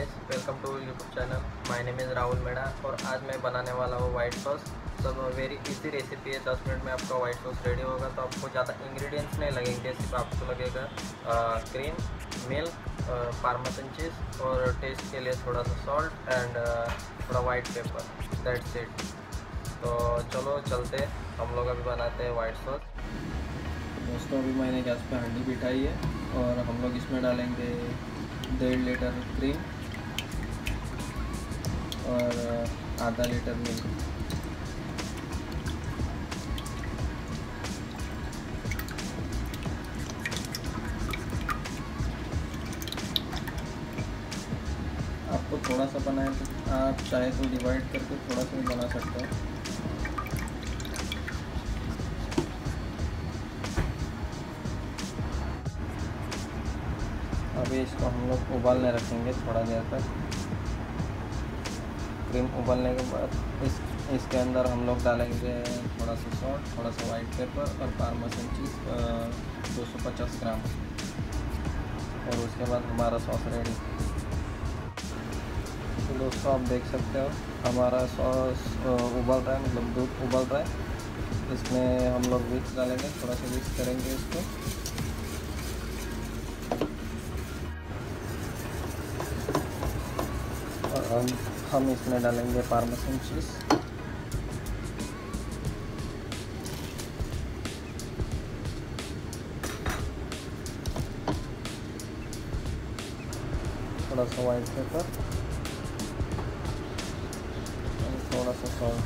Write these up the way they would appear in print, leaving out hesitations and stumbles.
Guys, welcome to YouTube channel. My name is Rahul Medha और आज मैं बनाने वाला हूँ वाइट सॉस। सब वेरी इजी रेसिपी है। 10 मिनट में आपका वाइट सॉस रेडी होगा। तो आपको ज़्यादा इंग्रेडिएंट्स नहीं लगेंगे, सिर्फ आपको लगेगा क्रीम, मिल्क, पार्मेसन चीज़ और टेस्ट के लिए थोड़ा सा सॉल्ट एंड थोड़ा वाइट पेपर, दैट्स इट। तो चलो चलते, हम लोग अभी बनाते हैं वाइट सॉस। दोस्तों, अभी मैंने गैस पे हांडी बिठाई है और हम लोग इसमें डालेंगे 1.5 लीटर क्रीम और आधा लीटर मिल्क। आपको थोड़ा सा बनाए तो आप चाहे तो डिवाइड करके थोड़ा सा भी बना सकते हैं। अभी इसको हम लोग उबालने रखेंगे थोड़ा देर तक। क्रीम उबलने के बाद इसके अंदर हम लोग डालेंगे थोड़ा सा सॉल्ट, थोड़ा सा वाइट पेपर और पार्मेसन चीज़ 250 ग्राम। और उसके बाद हमारा सॉस रेडी। तो दोस्तों, आप देख सकते हो हमारा सॉस उबल रहा है, मतलब दूध उबल रहा है। इसमें हम लोग मिक्स डालेंगे, थोड़ा सा मिक्स करेंगे इसको। और हम इसमें डालेंगे पार्मेसन चीज़। थोड़ा सा वाइट पेपर और थोड़ा सा सॉल्ट।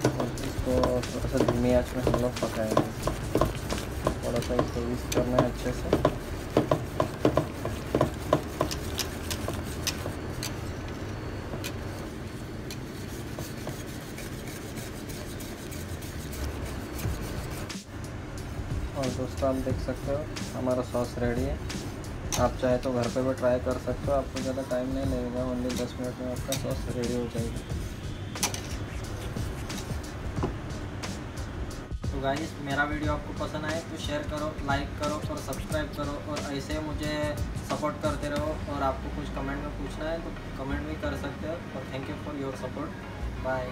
और इसको थोड़ा सा धीमी आंच में हम लोग पकाएंगे। थोड़ा सा इसको मिक्स करना है अच्छे से। और दोस्तों, आप देख सकते हो हमारा सॉस रेडी है। आप चाहे तो घर पे भी ट्राई कर सकते हो, आपको ज़्यादा टाइम नहीं लगेगा। ओनली 10 मिनट में आपका सॉस रेडी हो जाएगा। तो गाइस, मेरा वीडियो आपको पसंद आए तो शेयर करो, लाइक करो और सब्सक्राइब करो। और ऐसे मुझे सपोर्ट करते रहो। और आपको कुछ कमेंट में पूछना है तो कमेंट भी कर सकते हो। और thank you for your support. Bye.